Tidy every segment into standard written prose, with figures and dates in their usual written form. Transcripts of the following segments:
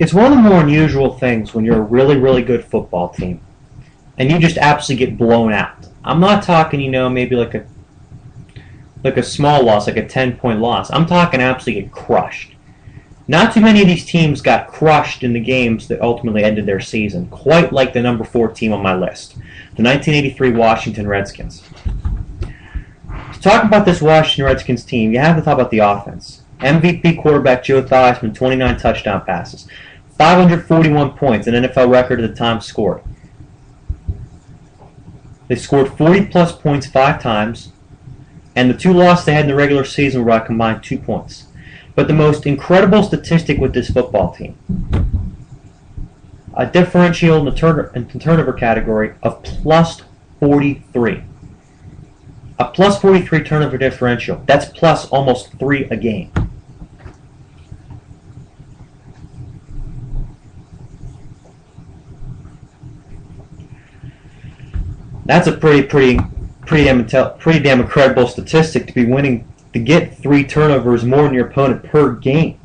it's one of the more unusual things when you're a really, really good football team and you just absolutely get blown out. I'm not talking, maybe like a small loss, like a 10-point loss. I'm talking absolutely get crushed. Not too many of these teams got crushed in the games that ultimately ended their season, quite like the number 4 team on my list, the 1983 Washington Redskins. To talk about this Washington Redskins team, you have to talk about the offense. MVP quarterback Joe Theismann, 29 touchdown passes, 541 points, an NFL record at the time scored. They scored 40-plus points 5 times, and the 2 losses they had in the regular season were by a combined 2 points. But the most incredible statistic with this football team, a differential in the turnover category of plus 43. A plus 43 turnover differential. That's plus almost 3 a game. That's a pretty damn incredible statistic to be winning, to get 3 turnovers more than your opponent per game.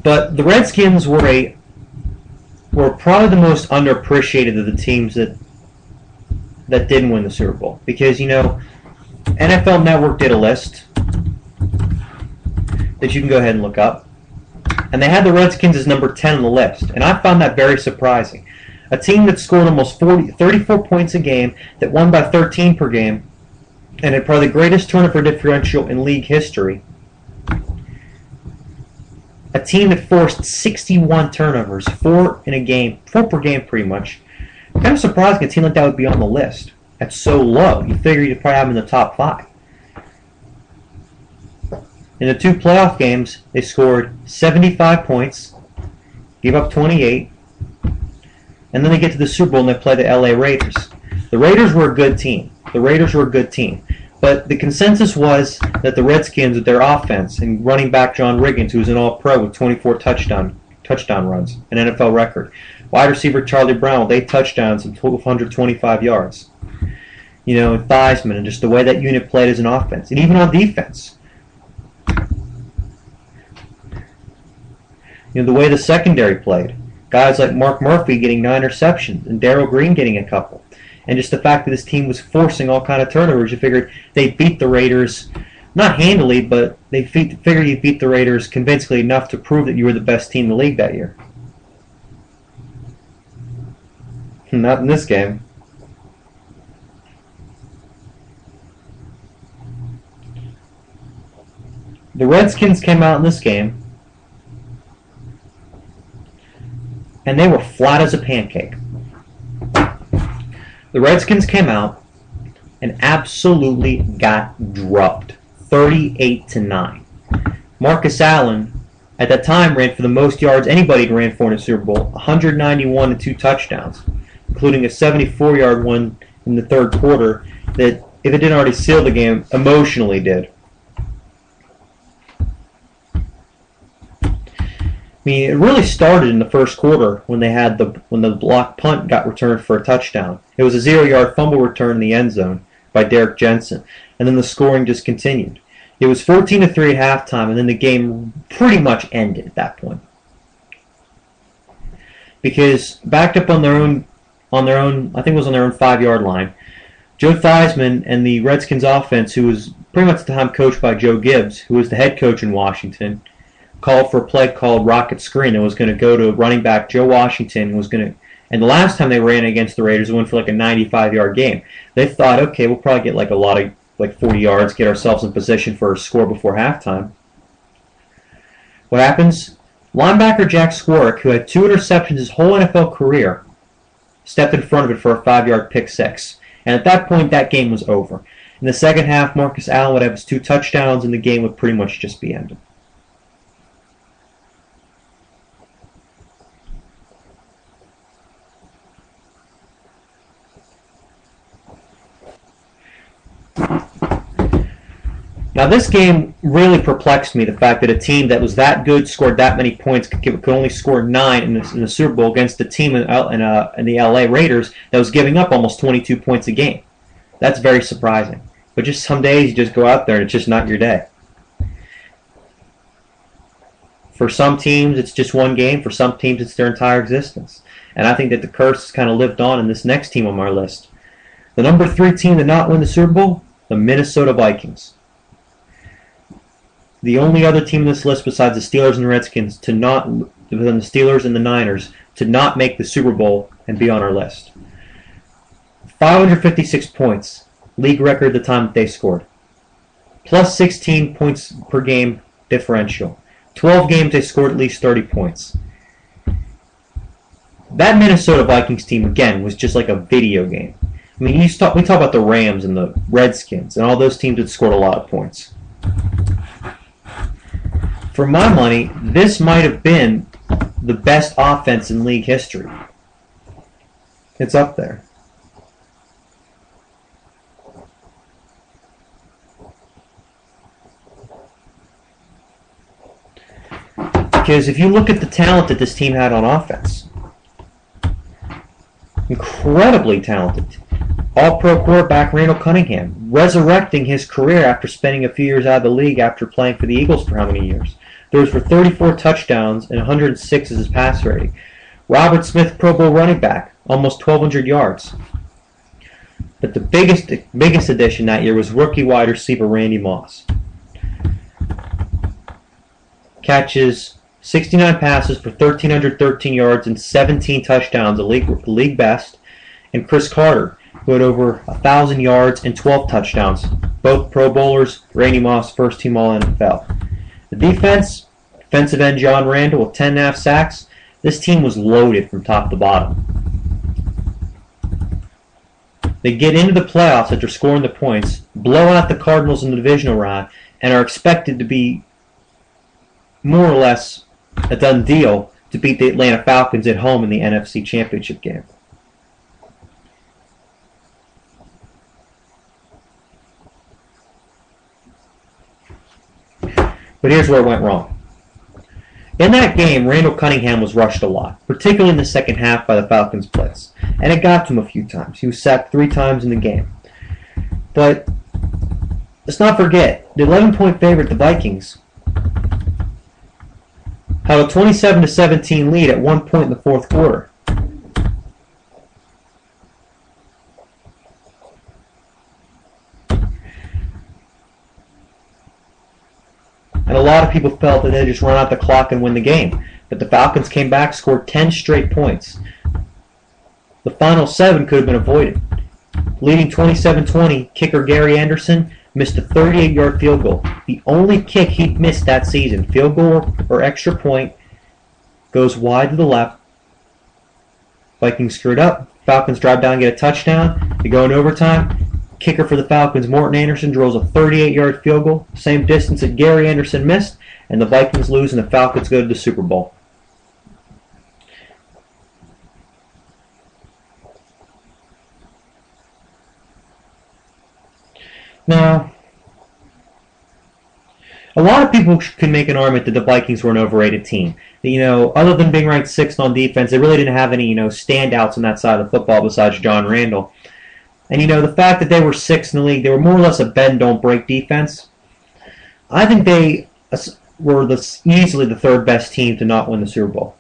But the Redskins were probably the most underappreciated of the teams that didn't win the Super Bowl, because NFL Network did a list that you can go ahead and look up, and they had the Redskins as number 10 on the list, and I found that very surprising. A team that scored almost 34 points a game, that won by 13 per game, and had probably the greatest turnover differential in league history. A team that forced 61 turnovers, 4 per game pretty much. Kind of surprising a team like that would be on the list. That's so low. You figure you'd probably have them in the top 5. In the 2 playoff games, they scored 75 points, gave up 28, and then they get to the Super Bowl and they play the LA Raiders. The Raiders were a good team. But the consensus was that the Redskins, with their offense and running back John Riggins, who was an All-Pro with 24 touchdown runs, an NFL record, wide receiver Charlie Brown with 8 touchdowns and 1,225 yards. Theismann, and just the way that unit played as an offense, and even on defense. The way the secondary played. Guys like Mark Murphy getting 9 interceptions and Darrell Green getting a couple. And just the fact that this team was forcing all kind of turnovers, you figured they'd beat the Raiders, not handily, but they figured you'd beat the Raiders convincingly enough to prove that you were the best team in the league that year. Not in this game. The Redskins came out in this game, and they were flat as a pancake. The Redskins came out and absolutely got drubbed, 38-9. Marcus Allen, at that time, ran for the most yards anybody had ran for in a Super Bowl, 191 and 2 touchdowns, including a 74-yard one in the third quarter that, if it didn't already seal the game, emotionally did. It really started in the first quarter when the block punt got returned for a touchdown. It was a 0-yard fumble return in the end zone by Derek Jensen, and then the scoring just continued. It was 14-3 at halftime, and then the game pretty much ended at that point. Because backed up on their own, I think it was on their own 5-yard line, Joe Theismann and the Redskins offense, who was pretty much at the time coached by Joe Gibbs, who was the head coach in Washington, called for a play called Rocket Screen. It was going to go to running back Joe Washington. And the last time they ran against the Raiders, it went for like a 95-yard game. They thought, okay, we'll probably get like a lot of 40 yards, get ourselves in position for a score before halftime. What happens? Linebacker Jack Swarrick, who had 2 interceptions his whole NFL career, stepped in front of it for a 5-yard pick six. And at that point, that game was over. In the second half, Marcus Allen would have his 2 touchdowns, and the game would pretty much just be ended. Now, this game really perplexed me, the fact that a team that was that good, scored that many points, could only score 9 in the Super Bowl against a team in the LA Raiders that was giving up almost 22 points a game. That's very surprising. But just some days you just go out there and it's just not your day. For some teams, it's just one game. For some teams, it's their entire existence. And I think that the curse has kind of lived on in this next team on our list. The number 3 team to not win the Super Bowl, the Minnesota Vikings. The only other team on this list besides the Steelers and the Redskins the Steelers and the Niners, to not make the Super Bowl and be on our list. 556 points, league record the time that they scored. Plus 16 points per game differential. 12 games they scored at least 30 points. That Minnesota Vikings team, again, was just like a video game. I mean, we talk about the Rams and the Redskins and all those teams that scored a lot of points. For my money, this might have been the best offense in league history. It's up there. Because if you look at the talent that this team had on offense, incredibly talented. All-Pro quarterback Randall Cunningham, resurrecting his career after spending a few years out of the league after playing for the Eagles for how many years? Throws for 34 touchdowns and 106 is his pass rating. Robert Smith, Pro Bowl running back, almost 1,200 yards. But the biggest addition that year was rookie wide receiver Randy Moss. Catches 69 passes for 1,313 yards and 17 touchdowns, a league best. And Chris Carter, who had over 1,000 yards and 12 touchdowns. Both Pro Bowlers, Randy Moss, first team All-NFL. The defense, defensive end John Randall with 10.5 sacks. This team was loaded from top to bottom. They get into the playoffs after scoring the points, blow out the Cardinals in the divisional round, and are expected to be more or less a done deal to beat the Atlanta Falcons at home in the NFC Championship game. But here's where it went wrong. In that game, Randall Cunningham was rushed a lot, particularly in the second half by the Falcons' blitz, and it got to him a few times. He was sacked 3 times in the game. But let's not forget, the 11-point favorite, the Vikings, had a 27-17 lead at one point in the fourth quarter. And a lot of people felt that they'd just run out the clock and win the game. But the Falcons came back, scored 10 straight points. The final 7 could have been avoided. Leading 27-20, kicker Gary Anderson missed a 38-yard field goal. The only kick he'd missed that season. Field goal or extra point goes wide to the left. Vikings screwed up. Falcons drive down and get a touchdown. They go in overtime. Kicker for the Falcons, Morton Anderson, drills a 38-yard field goal, same distance that Gary Anderson missed, and the Vikings lose and the Falcons go to the Super Bowl. Now, a lot of people can make an argument that the Vikings were an overrated team. Other than being ranked 6th on defense, they really didn't have any, standouts on that side of football besides John Randall. And, the fact that they were 6th in the league, they were more or less a bend-don't-break defense. I think they were easily the 3rd best team to not win the Super Bowl.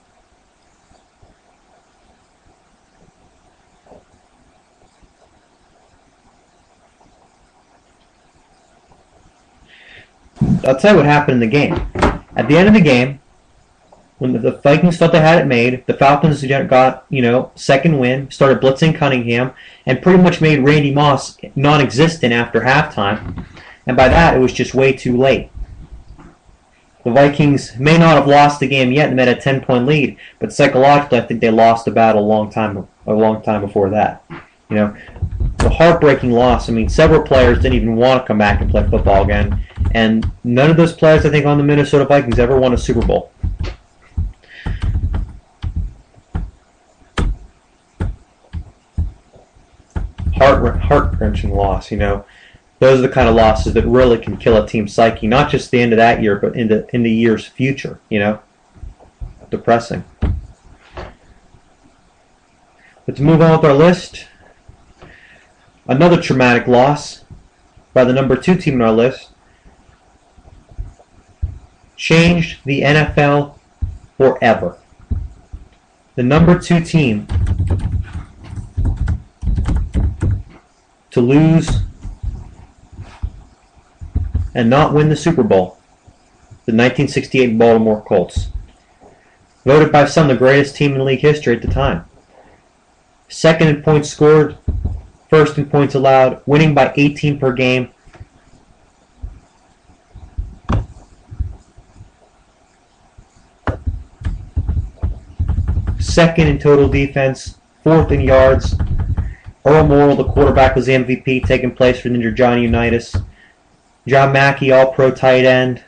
I'll tell you what happened in the game. At the end of the game, when the Vikings thought they had it made, the Falcons got, second win, started blitzing Cunningham, and pretty much made Randy Moss non-existent after halftime. And by that, it was just way too late. The Vikings may not have lost the game yet and had a 10-point lead, but psychologically, I think they lost the battle a long time before that. The heartbreaking loss. I mean, several players didn't even want to come back and play football again, and none of those players, I think, on the Minnesota Vikings ever won a Super Bowl. Heart-wrenching loss, Those are the kind of losses that really can kill a team's psyche, not just the end of that year, but in the year's future, you know? Depressing. But to move on with our list, another traumatic loss by the number 2 team on our list changed the NFL forever. The number 2 team to lose and not win the Super Bowl, the 1968 Baltimore Colts. Voted by some the greatest team in league history at the time. Second in points scored, first in points allowed, winning by 18 per game. Second in total defense, fourth in yards. Earl Morrall, the quarterback, was the MVP, taking place for injured Johnny Unitas. John Mackey, all-pro tight end.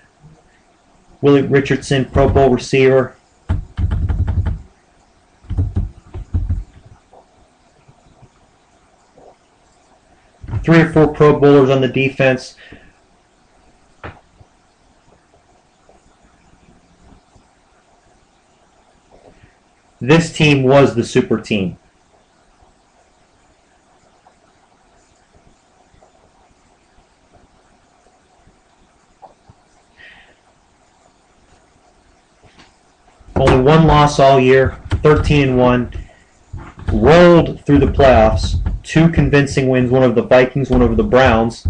Willie Richardson, Pro Bowl receiver. Three or four Pro Bowlers on the defense. This team was the super team. Only one loss all year, 13-1. Rolled through the playoffs. 2 convincing wins, one over the Vikings, one over the Browns.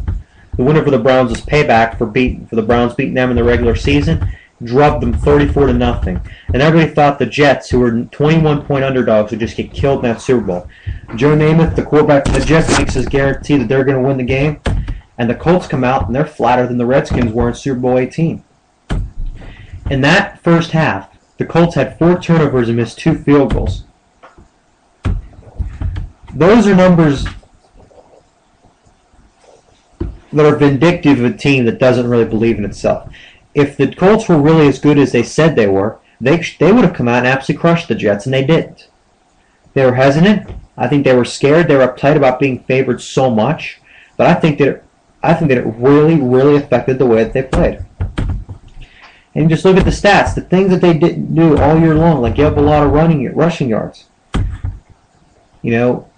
The win over the Browns was payback for the Browns beating them in the regular season. Drubbed them 34-0. And everybody thought the Jets, who were 21-point underdogs, would just get killed in that Super Bowl. Joe Namath, the quarterback for the Jets, makes his guarantee that they're going to win the game. And the Colts come out, and they're flatter than the Redskins were in Super Bowl 18. In that first half, the Colts had 4 turnovers and missed 2 field goals. Those are numbers that are vindictive of a team that doesn't really believe in itself. If the Colts were really as good as they said they were, they would have come out and absolutely crushed the Jets, and they didn't. They were hesitant. I think they were scared. They were uptight about being favored so much. But I think that it really, really affected the way that they played. And just look at the stats. The things that they didn't do all year long, like give up a lot of rushing yards. You know,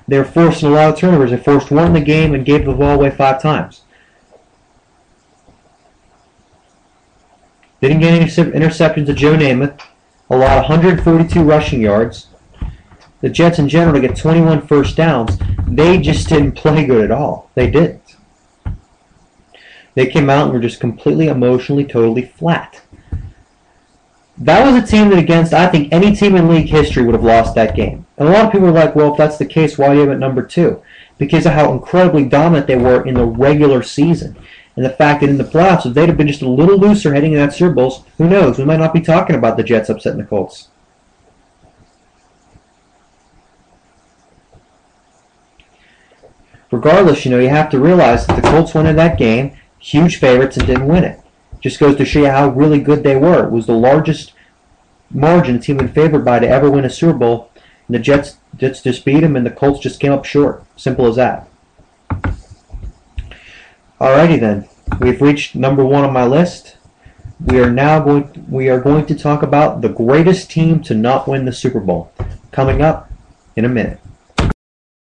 they were forcing a lot of turnovers. They forced 1 in the game and gave the ball away 5 times. They didn't get any interceptions to Joe Namath. Allowed 142 rushing yards. The Jets in general to get 21 first downs. They just didn't play good at all. They didn't. They came out and were just completely emotionally, totally flat. That was a team that against, I think, any team in league history would have lost that game. And a lot of people are like, well, if that's the case, why do you have it at number 2? Because of how incredibly dominant they were in the regular season. And the fact that in the playoffs, if they'd have been just a little looser heading into that Super Bowl, who knows? We might not be talking about the Jets upsetting the Colts. Regardless, you have to realize that the Colts went in that game, huge favorites, and didn't win it. Just goes to show you how really good they were. It was the largest margin a team had been favored by to ever win a Super Bowl. And the Jets just beat them, and the Colts just came up short. Simple as that. Alrighty then. We've reached number 1 on my list. We are going to talk about the greatest team to not win the Super Bowl. Coming up in a minute.